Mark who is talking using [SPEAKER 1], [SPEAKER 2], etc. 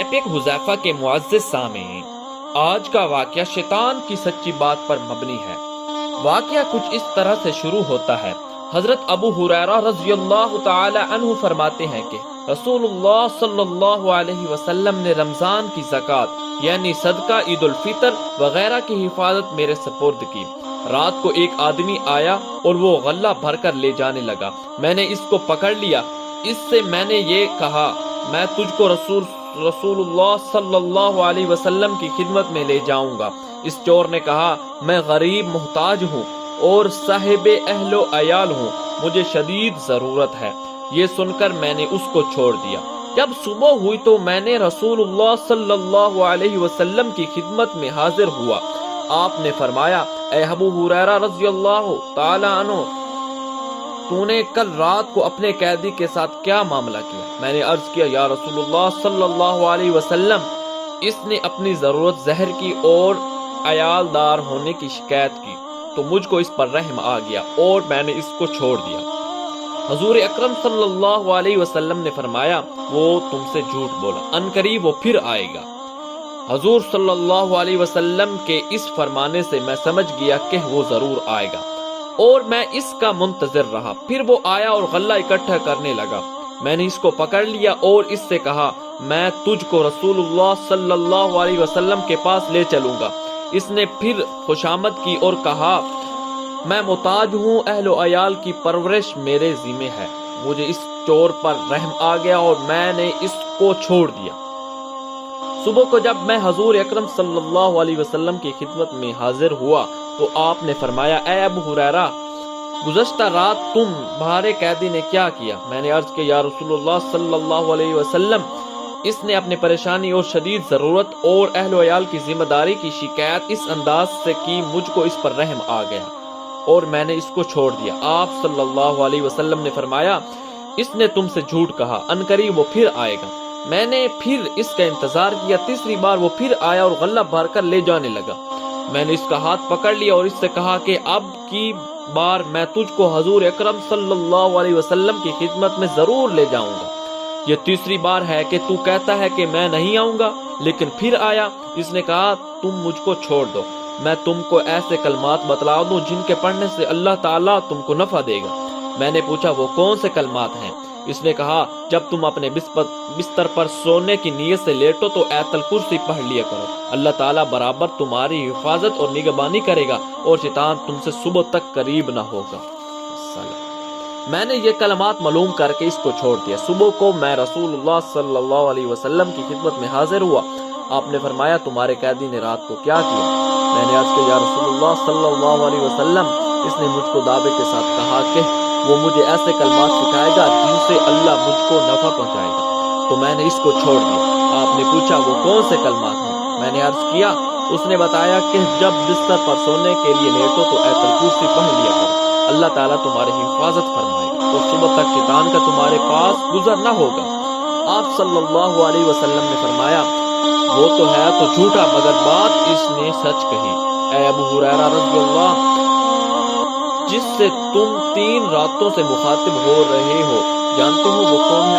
[SPEAKER 1] Epic Huzaifa کے معزز سامعین، آج کا واقعہ شیطان کی سچی بات پر مبنی ہے۔ واقعہ کچھ اس طرح سے شروع ہوتا ہے۔ حضرت ابو ہریرہ رضی اللہ تعالی عنہ فرماتے ہیں کہ رسول اللہ صلی اللہ علیہ وسلم نے رمضان کی زکوٰۃ یعنی صدقہ، عید الفطر وغیرہ کی حفاظت میرے سپرد کی۔ رات کو ایک آدمی آیا اور وہ غلہ بھر کر لے جانے لگا۔ میں نے اس کو پکڑ لیا۔ اس سے میں نے یہ کہا، میں تجھ کو رسول اللہ صلی اللہ علیہ وسلم کی خدمت میں لے جاؤں گا۔ اس چور نے کہا، میں غریب محتاج ہوں اور صاحب اہل و عیال ہوں، مجھے شدید ضرورت ہے۔ یہ سن کر میں نے اس کو چھوڑ دیا۔ جب صبح ہوئی تو میں نے رسول اللہ صلی اللہ علیہ وسلم کی خدمت میں حاضر ہوا۔ آپ نے فرمایا، اے ابو ہریرہ رضی اللہ تعالی عنہ، تو نے کل رات کو اپنے قیدی کے ساتھ کیا معاملہ کیا؟ میں نے عرض کیا، یا رسول اللہ صلی اللہ علیہ وسلم، اس نے اپنی ضرورت ظاہر کی اور عیال دار ہونے کی شکایت کی تو مجھ کو اس پر رحم آ گیا اور میں نے اس کو چھوڑ دیا۔ حضور اکرم صلی اللہ علیہ وسلم نے فرمایا، وہ تم سے جھوٹ بولا، ان قریب وہ پھر آئے گا۔ حضور صلی اللہ علیہ وسلم کے اس فرمانے سے میں سمجھ گیا کہ وہ ضرور آئے گا اور میں اس کا منتظر رہا۔ پھر وہ آیا اور غلہ اکٹھا کرنے لگا۔ میں نے اس کو پکڑ لیا اور اس سے کہا، میں تجھ کو رسول اللہ صلی اللہ علیہ وسلم کے پاس لے چلوں گا۔ اس نے پھر خوشامد کی اور کہا، میں محتاج ہوں، اہل و عیال کی پرورش میرے ذمہ ہے۔ مجھے اس چور پر رحم آ گیا اور میں نے اس کو چھوڑ دیا۔ صبح کو جب میں حضور اکرم صلی اللہ علیہ وسلم کی خدمت میں حاضر ہوا تو آپ نے فرمایا، اے ابو ہریرہ، گزشتہ رات تمہارے قیدی نے کیا کیا؟ میں نے عرض کیا، یا رسول اللہ صلی اللہ علیہ وسلم، اس نے اپنی پریشانی اور شدید ضرورت اور اہل و عیال کی ذمہ داری کی شکایت اس انداز سے کی، مجھ کو اس پر رحم آ گیا اور میں نے اس کو چھوڑ دیا۔ آپ صلی اللہ علیہ وسلم نے فرمایا، اس نے تم سے جھوٹ کہا، ان قریب وہ پھر آئے گا۔ میں نے پھر اس کا انتظار کیا۔ تیسری بار وہ پھر آیا اور غلہ بھر کر لے جانے لگا۔ میں نے اس کا ہاتھ پکڑ لیا اور اس سے کہا کہ اب کی بار میں تجھ کو حضور اکرم صلی اللہ علیہ وسلم کی خدمت میں ضرور لے جاؤں گا۔ یہ تیسری بار ہے کہ تو کہتا ہے کہ میں نہیں آؤں گا، لیکن پھر آیا۔ اس نے کہا، تم مجھ کو چھوڑ دو، میں تم کو ایسے کلمات بتلا دوں جن کے پڑھنے سے اللہ تعالیٰ تم کو نفع دے گا۔ میں نے پوچھا، وہ کون سے کلمات ہیں؟ اس نے کہا، جب تم اپنے بستر پر سونے کی نیت سے لیٹو تو آیت الکرسی پڑھ لیا کرو، اللہ تعالیٰ برابر تمہاری حفاظت اور نگہبانی کرے گا اور شیطان تم سے صبح تک قریب نہ ہوگا۔ میں نے یہ کلمات معلوم کر کے اس کو چھوڑ دیا۔ صبح کو میں رسول اللہ صلی اللہ علیہ وسلم کی خدمت میں حاضر ہوا۔ آپ نے فرمایا، تمہارے قیدی نے رات کو کیا کیا؟ میں نے عرض کیا، یا رسول اللہ صلی اللہ علیہ وسلم، اس نے مجھ کو دعوے کے ساتھ کہا کہ وہ مجھے ایسے کلمات سکھائے گا جن سے اللہ مجھ کو نفع پہنچائے گا، تو میں نے اس کو چھوڑ دیا۔ آپ نے پوچھا، وہ کون سے کلمات ہیں؟ میں نے عرض کیا۔ اس نے بتایا کہ جب بستر پر سونے کے لیے لیٹو تو آیت الکرسی پڑھ لیا کرو، اللہ تعالیٰ تمہاری حفاظت فرمائے گا اور صبح تک شیطان کا تمہارے پاس گزر نہ ہوگا۔ آپ صلی اللہ علیہ وسلم نے فرمایا، وہ تو ہے تو جھوٹا، مگر بات اس نے سچ کہی۔ اے ابو ہریرہ رضی اللہ، جس سے تم 3 راتوں سے مخاطب ہو رہے ہو، جانتے ہو وہ کون ہے؟